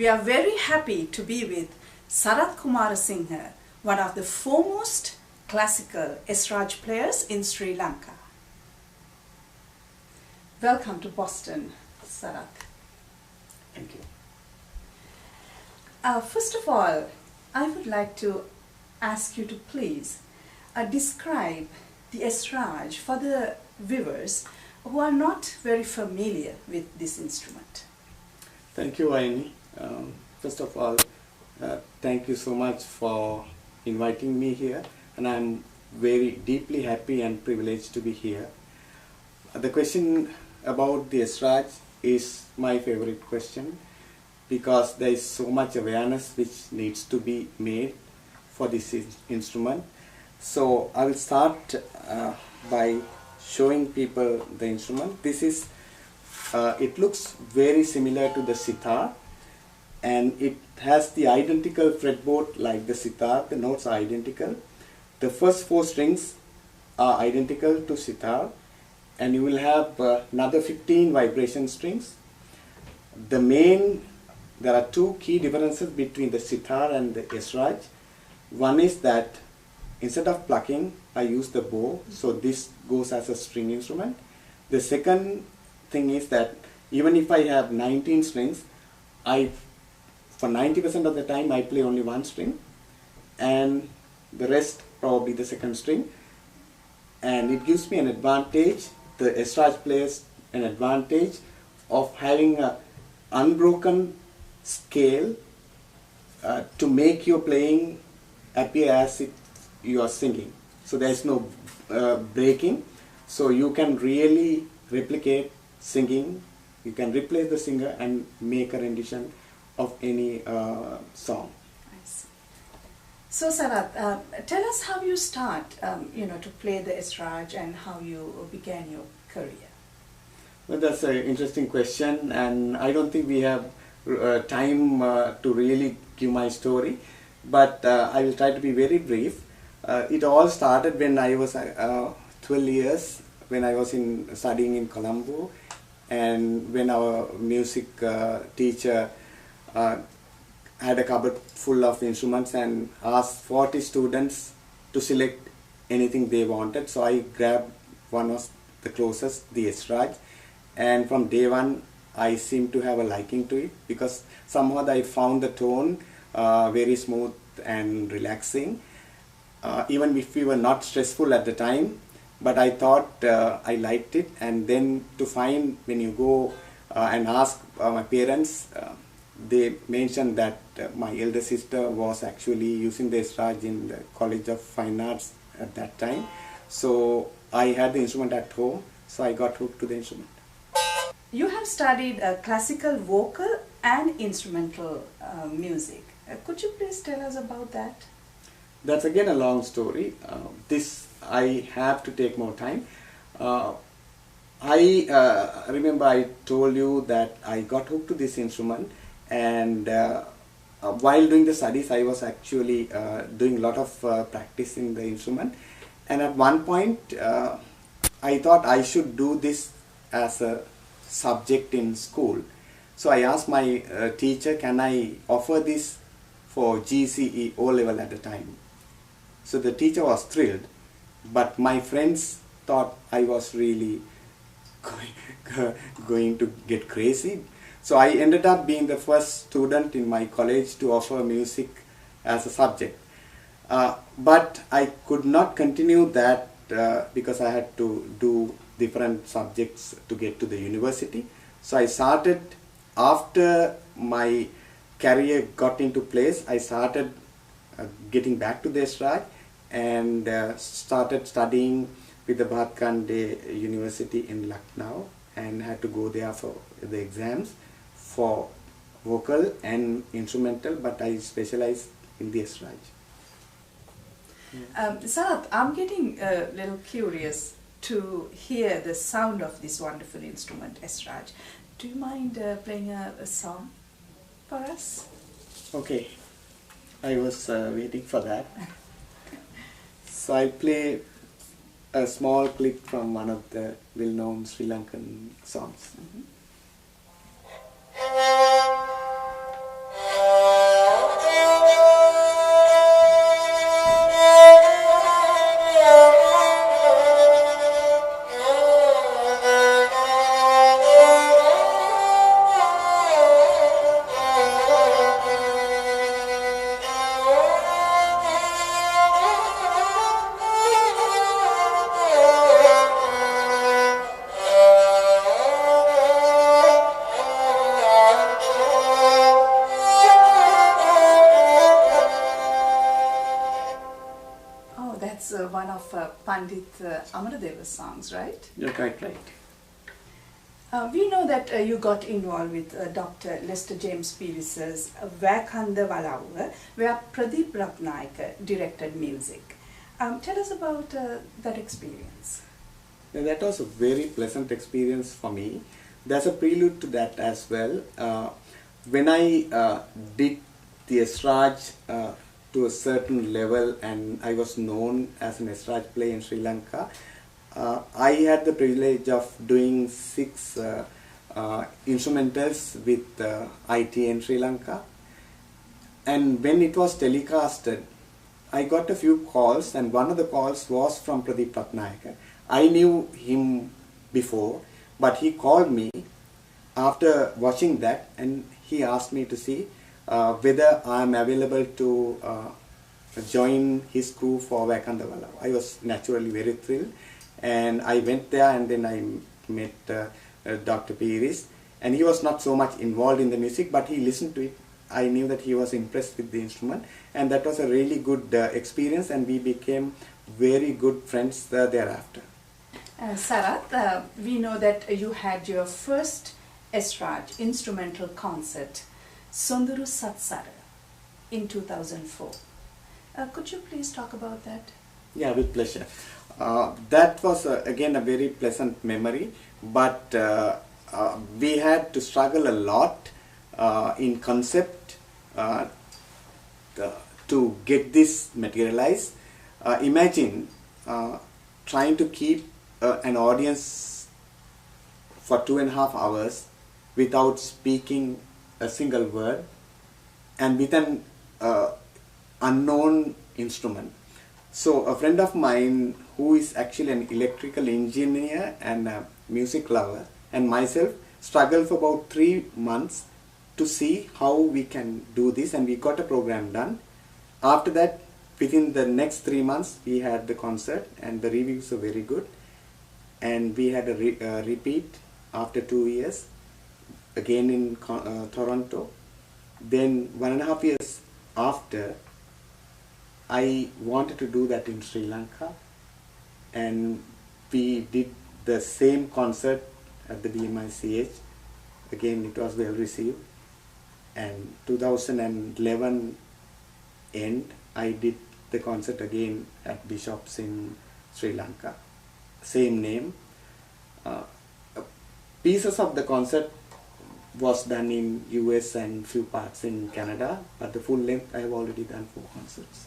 we are very happy to be with Sarath Kumarasinghe, one of the foremost classical Esraj players in Sri Lanka. Welcome to Boston, Sarath. Thank you. First of all, I would like to ask you to please describe the Esraj for the viewers who are not very familiar with this instrument. Thank you, Aini. First of all, thank you so much for inviting me here, and I'm very deeply happy and privileged to be here. The question about the Esraj is my favorite question because there is so much awareness which needs to be made for this instrument. So I will start by showing people the instrument. This is, it looks very similar to the sitar, and it has the identical fretboard like the sitar. The notes are identical. The first 4 strings are identical to sitar, and you will have another 15 vibration strings. There are 2 key differences between the sitar and the Esraj. One is that instead of plucking, I use the bow, so this goes as a string instrument. The second thing is that even if I have 19 strings, for 90% of the time I play only 1 string, and the rest probably the second string, and it gives me an advantage. The Esraj plays an advantage of having an unbroken scale to make your playing appear as if you are singing. So there is no breaking. So you can really replicate singing. You can replace the singer and make a rendition of any song. I see. So Sarath, tell us how you start, to play the Esraj and how you began your career. Well, that's an interesting question, and I don't think we have time to really give my story, but I will try to be very brief. It all started when I was 12 years, when I was studying in Colombo, and when our music teacher had a cupboard full of instruments and asked 40 students to select anything they wanted. So I grabbed one of the closest, the Esraj, and from day one I seemed to have a liking to it because somehow I found the tone very smooth and relaxing, even if we were not stressful at the time, but I thought I liked it. And then to find, when you go and ask my parents, they mentioned that my elder sister was actually using the Esraj in the College of Fine Arts at that time. So I had the instrument at home, so I got hooked to the instrument. You have studied classical vocal and instrumental music. Could you please tell us about that? That's again a long story. This I have to take more time. I remember I told you that I got hooked to this instrument, and while doing the studies I was actually doing a lot of practice in the instrument, and at one point I thought I should do this as a subject in school. So I asked my teacher, can I offer this for GCE O level at the time? So the teacher was thrilled, but my friends thought I was really going to get crazy. So I ended up being the first student in my college to offer music as a subject. But I could not continue that because I had to do different subjects to get to the university. So I started, after my career got into place, I started getting back to the Esraj and started studying with the Bhatkande University in Lucknow, and had to go there for the exams for vocal and instrumental, but I specialized in the Esraj. Sarath, I'm getting a little curious to hear the sound of this wonderful instrument, Esraj. Do you mind playing a song for us? Okay, I was waiting for that. So I play a small clip from one of the well-known Sri Lankan songs. Mm-hmm. Pandit Amaradeva's songs, right? You're quite right. We know that you got involved with Dr. Lester James Pierce's Vakanda Walauwa, where Pradeep Ratnayaka directed music. Tell us about that experience. Now, that was a very pleasant experience for me. There's a prelude to that as well. When I did the Esraj to a certain level and I was known as an Esraj player in Sri Lanka, I had the privilege of doing 6 instrumentals with IT in Sri Lanka. And when it was telecasted, I got a few calls, and one of the calls was from Pradeep Ratnayaka. I knew him before, but he called me after watching that, and he asked me to see whether I am available to join his crew for Vakanda Walauwa. I was naturally very thrilled, and I went there, and then I met Dr. Piris, and he was not so much involved in the music, but he listened to it. I knew that he was impressed with the instrument, and that was a really good experience, and we became very good friends thereafter. Sarath, we know that you had your first Esraj instrumental concert, Sundaru Satsara, in 2004. Could you please talk about that? Yeah, with pleasure. That was again a very pleasant memory, but we had to struggle a lot in concept to get this materialized. Imagine trying to keep an audience for 2.5 hours without speaking a single word and with an unknown instrument. So a friend of mine who is actually an electrical engineer and a music lover and myself struggled for about 3 months to see how we can do this, and we got a program done. After that, within the next 3 months, we had the concert and the reviews were very good, and we had a repeat after 2 years again in Toronto. Then 1.5 years after, I wanted to do that in Sri Lanka, and we did the same concert at the BMICH. Again, it was well received, and 2011 end, I did the concert again at Bishops in Sri Lanka. Same name. Pieces of the concert was done in US and few parts in Canada, but the full length I have already done 4 concerts.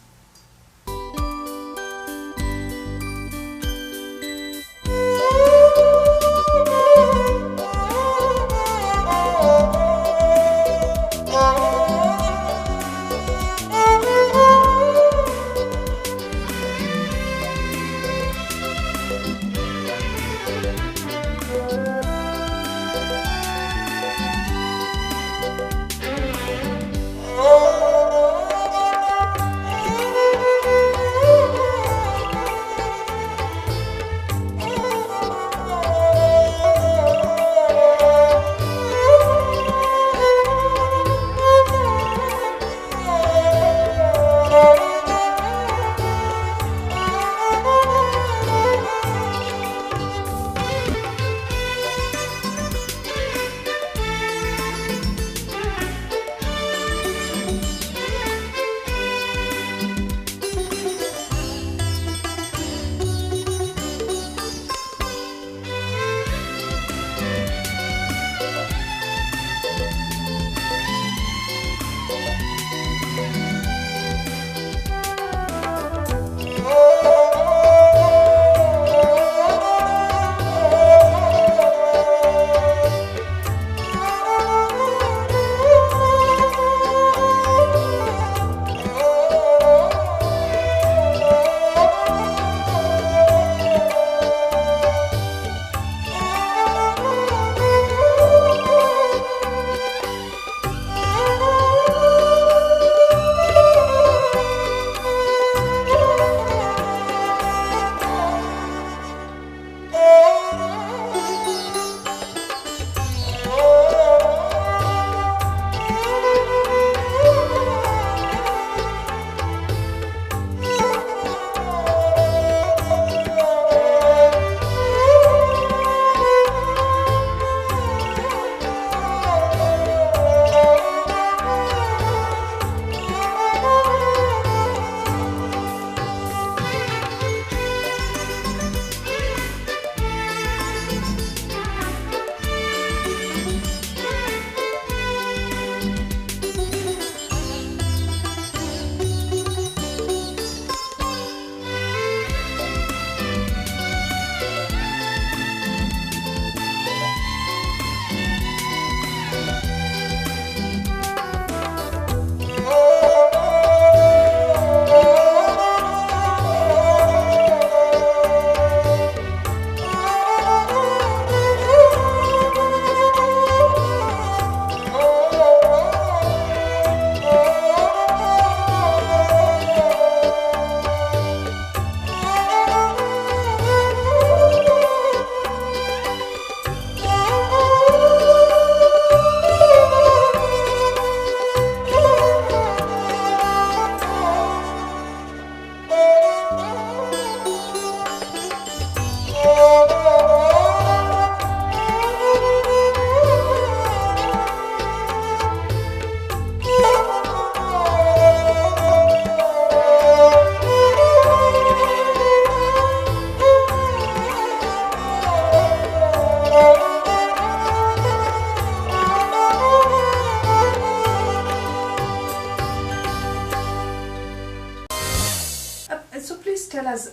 us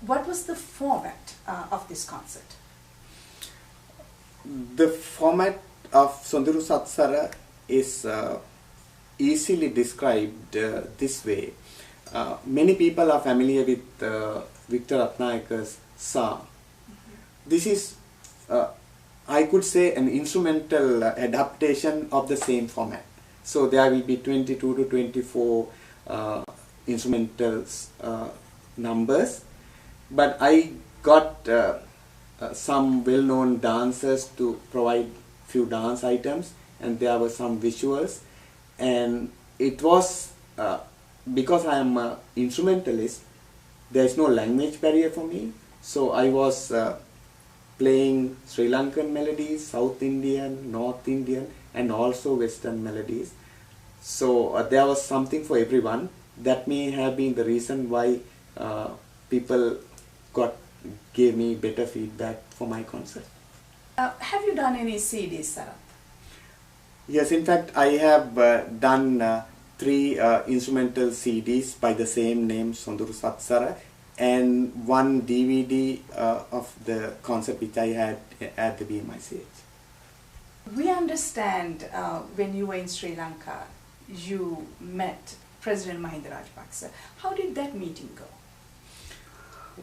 what was the format of this concert? The format of Sonduru Satsara is easily described this way. Many people are familiar with Victor Ratnayaka's Sa. This is, I could say, an instrumental adaptation of the same format. So there will be 22 to 24 instrumental numbers, but I got some well-known dancers to provide few dance items, and there were some visuals, and it was because I am an instrumentalist, there is no language barrier for me, so I was playing Sri Lankan melodies, South Indian, North Indian, and also Western melodies. So there was something for everyone. That may have been the reason why people gave me better feedback for my concert. Have you done any CDs, Sarath? Yes, in fact, I have done 3 instrumental CDs by the same name, Sonduru Satsara, and 1 DVD of the concert which I had at the BMICH. We understand when you were in Sri Lanka, you met President Mahinda Rajapaksa. How did that meeting go?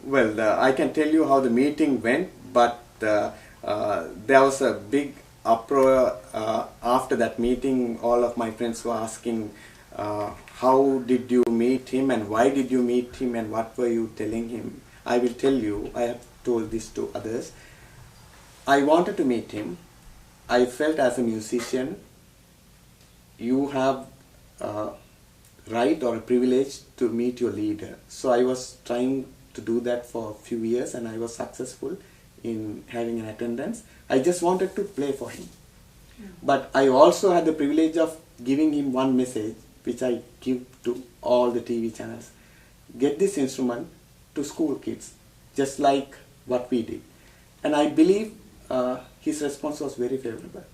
Well, I can tell you how the meeting went, but there was a big uproar after that meeting. All of my friends were asking, how did you meet him and why did you meet him and what were you telling him? I will tell you, I have told this to others. I wanted to meet him. I felt as a musician, you have right or a privilege to meet your leader. So I was trying to do that for a few years and I was successful in having an attendance. I just wanted to play for him. But I also had the privilege of giving him one message which I give to all the TV channels. Get this instrument to school kids, just like what we did. And I believe his response was very favorable.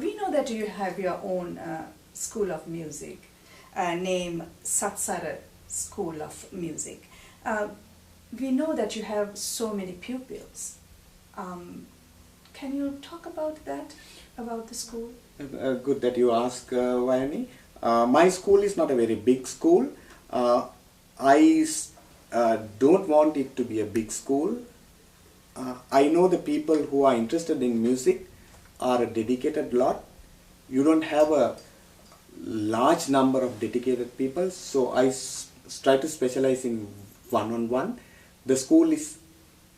We know that you have your own school of music, named Satsara School of Music. We know that you have so many pupils. Can you talk about that, about the school? Good that you ask, Vayani. My school is not a very big school. I don't want it to be a big school. I know the people who are interested in music are a dedicated lot. You don't have a large number of dedicated people, so I try to specialize in one-on-one. The school is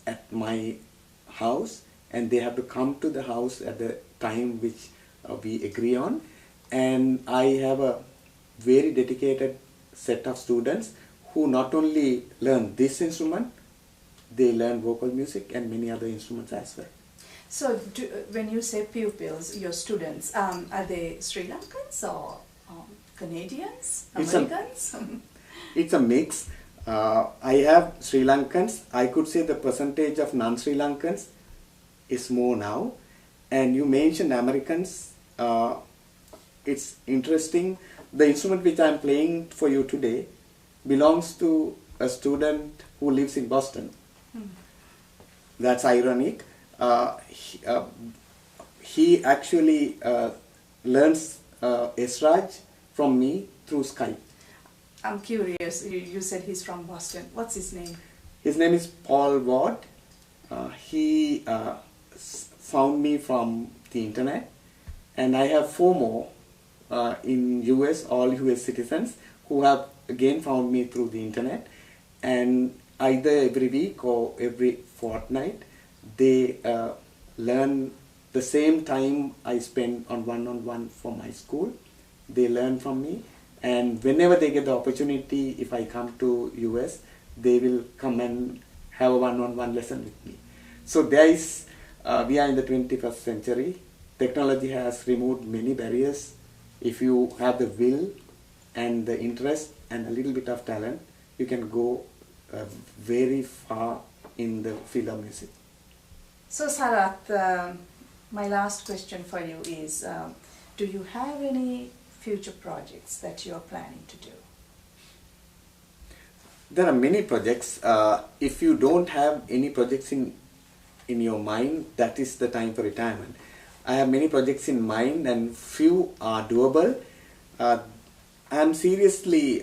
at my house and they have to come to the house at the time which we agree on, and I have a very dedicated set of students who not only learn this instrument, they learn vocal music and many other instruments as well. So when you say pupils, your students, are they Sri Lankans or Canadians, Americans? It's a mix. I have Sri Lankans. I could say the percentage of non-Sri Lankans is more now. And you mentioned Americans. It's interesting. The instrument which I am playing for you today belongs to a student who lives in Boston. That's ironic. He actually learns Esraj from me through Skype. I'm curious, you said he's from Boston. What's his name? His name is Paul Ward. He found me from the internet, and I have 4 more in US, all US citizens who have again found me through the internet, and either every week or every fortnight they learn the same time I spend on one-on-one for my school. They learn from me, and whenever they get the opportunity, if I come to US, they will come and have a one-on-one lesson with me. So there is, we are in the 21st century. Technology has removed many barriers. If you have the will and the interest and a little bit of talent, you can go very far in the field of music. So Sarath, my last question for you is, do you have any future projects that you are planning to do? There are many projects. If you don't have any projects in your mind, that is the time for retirement. I have many projects in mind and few are doable. I am seriously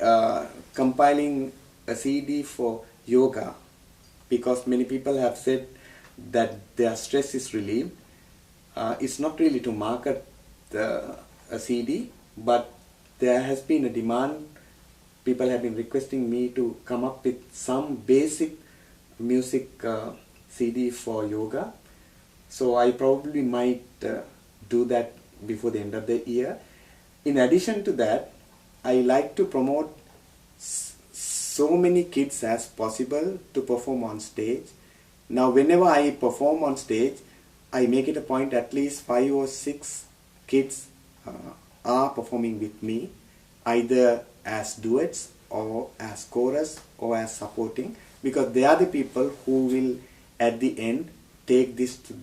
compiling a CD for yoga because many people have said that their stress is relieved. It's not really to market a CD, but there has been a demand. People have been requesting me to come up with some basic music CD for yoga. So I probably might do that before the end of the year. In addition to that, I like to promote so many kids as possible to perform on stage. Now whenever I perform on stage, I make it a point at least 5 or 6 kids are performing with me, either as duets or as chorus or as supporting, because they are the people who will at the end take this to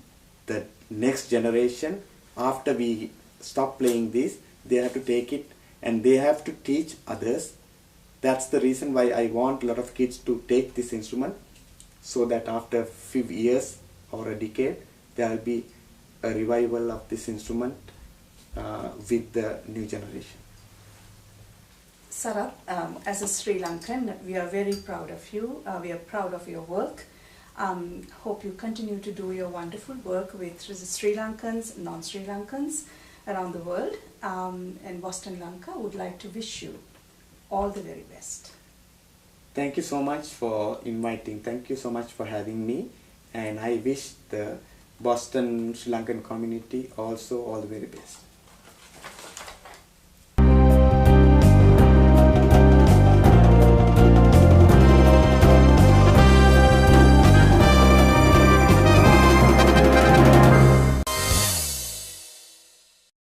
the next generation. After we stop playing this, they have to take it and they have to teach others. That's the reason why I want a lot of kids to take this instrument, so that after a few years or a decade, there will be a revival of this instrument with the new generation. Sarath, as a Sri Lankan, we are very proud of you. We are proud of your work. Hope you continue to do your wonderful work with Sri Lankans, non-Sri Lankans around the world. And Boston Lanka would like to wish you all the very best. Thank you so much for inviting. Thank you so much for having me. And I wish the Boston Sri Lankan community also all the very best.